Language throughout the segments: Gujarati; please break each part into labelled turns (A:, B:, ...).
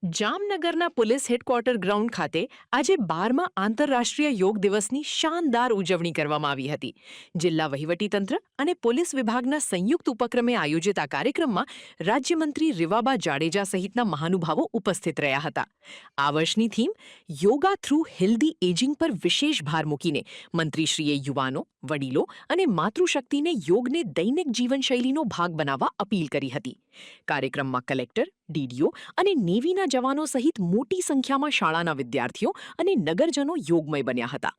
A: જામનગરના પોલીસ હેડક્વાર્ટર ગ્રાઉન્ડ ખાતે આજે 12મા આંતરરાષ્ટ્રીય યોગ દિવસની શાનદાર ઉજવણી કરવામાં આવી હતી. જિલ્લા વહીવટીતંત્ર અને પોલીસ વિભાગના સંયુક્ત ઉપક્રમે આયોજિત આ કાર્યક્રમમાં રાજ્યમંત્રી રીવાબા જાડેજા સહિતના મહાનુભાવો ઉપસ્થિત રહ્યા હતા. આ વર્ષની theme yoga through healthy ageing પર વિશેષ ભાર મૂકીને મંત્રીશ્રીએ યુવાનો, વડીલો અને માતૃશક્તિને યોગને દૈનિક જીવનશૈલીનો ભાગ બનાવવા અપીલ કરી હતી. કાર્યક્રમમાં કલેક્ટર, ડીડીઓ અને નેવીના જવાનો સહિત મોટી સંખ્યામાં શાળાના વિદ્યાર્થીઓ અને નગરજનો યોગમય બન્યા હતા.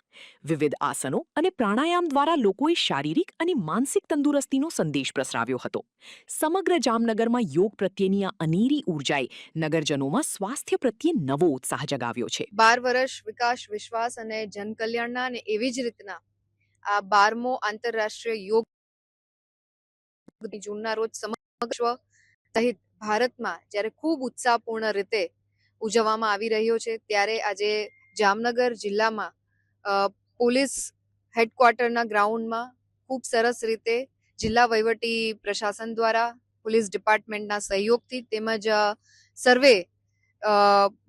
A: વિવિધ આસનો અને પ્રાણાયામ દ્વારા લોકોએ શારીરિક અને માનસિક તંદુરસ્તીનો સંદેશ પ્રસરાવ્યો હતો. સમગ્ર જામનગરમાં યોગ પ્રત્યેની આ અનેરી ઉર્જાએ નગરજનોમાં સ્વાસ્થ્ય પ્રત્યે નવો ઉત્સાહ જગાવ્યો છે.
B: 12 વર્ષ વિકાસ, વિશ્વાસ અને જનકલ્યાણના અને એવી જ રીતના આ 12મો આંતરરાષ્ટ્રીય યોગ જૂનના રોજ સમગ્ર સહિત ભારતમાં જ્યારે ખૂબ ઉત્સાહપૂર્ણ રીતે ઉજવવામાં આવી રહ્યો છે, ત્યારે આજે જામનગર જિલ્લામાં પોલીસ હેડક્વાર્ટરના ગ્રાઉન્ડમાં ખૂબ સરસ રીતે જિલ્લા વહીવટી પ્રશાસન દ્વારા, પોલીસ ડિપાર્ટમેન્ટના સહયોગથી તેમજ સર્વે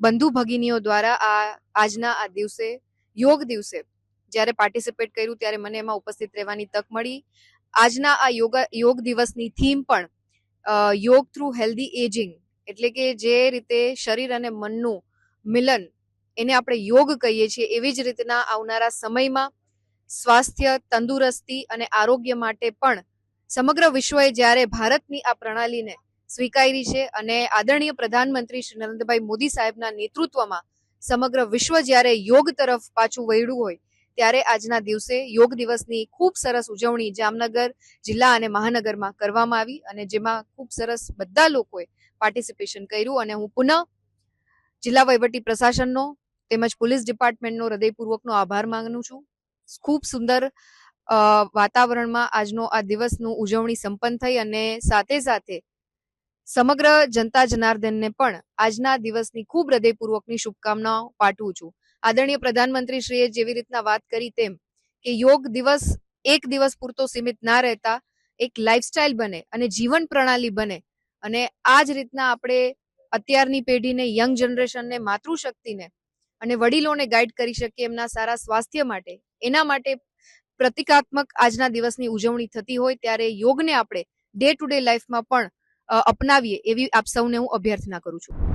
B: બંધુ ભગીનીઓ દ્વારા આજના આ દિવસે યોગ દિવસે જ્યારે પાર્ટિસિપેટ કર્યું ત્યારે મને એમાં ઉપસ્થિત રહેવાની તક મળી. આજના આ યોગ દિવસની થીમ પણ યોગ થ્રુ હેલ્ધી એજિંગ, એટલે કે જે રીતે શરીર અને મનનું મિલન એને આપણે યોગ કહીએ છીએ, એવી જ રીતના આવનારા સમયમાં સ્વાસ્થ્ય, તંદુરસ્તી અને આરોગ્ય માટે પણ સમગ્ર વિશ્વએ જ્યારે ભારતની આ પ્રણાલીને સ્વીકારી છે અને આદરણીય પ્રધાનમંત્રી શ્રી નરેન્દ્રભાઈ મોદી સાહેબના નેતૃત્વમાં સમગ્ર વિશ્વ જ્યારે યોગ તરફ પાછું વળ્યું હોય, ત્યારે આજના દિવસે યોગ દિવસની ખૂબ સરસ ઉજવણી જામનગર જિલ્લા અને મહાનગરમાં કરવામાં આવી અને જેમાં ખૂબ સરસ બધા લોકોએ પાર્ટિસિપેશન કર્યું. અને હું પુનઃ જિલ્લા વહીવટી પ્રશાસનનો તેમજ પોલીસ ડિપાર્ટમેન્ટનો હૃદયપૂર્વકનો આભાર માનું છું. ખૂબ સુંદર વાતાવરણમાં આજનો આ દિવસનું ઉજવણી સંપન્ન થઈ અને સાથે સાથે સમગ્ર જનતા જનાર્દનને પણ આજના દિવસની ખૂબ હૃદયપૂર્વકની શુભકામનાઓ પાઠવું છું. આદરણીય પ્રધાનમંત્રીશ્રીએ જેવી રીતના વાત કરી તેમ કે યોગ દિવસ એક દિવસ પૂરતો સીમિત ના રહેતા એક લાઈફસ્ટાઈલ બને અને જીવન પ્રણાલી બને, અને આ જ રીતના આપણે અત્યારની પેઢીને, યંગ જનરેશનને, માતૃશક્તિને અને વડીલોને ગાઈડ કરી શકીએ એમના સારા સ્વાસ્થ્ય માટે. એના માટે પ્રતિકાત્મક આજના દિવસની ઉજવણી થતી હોય ત્યારે યોગને આપણે ડે ટુ ડે લાઈફમાં પણ અપનાવીએ એવી આપ સૌને હું અભ્યર્થના કરું છું.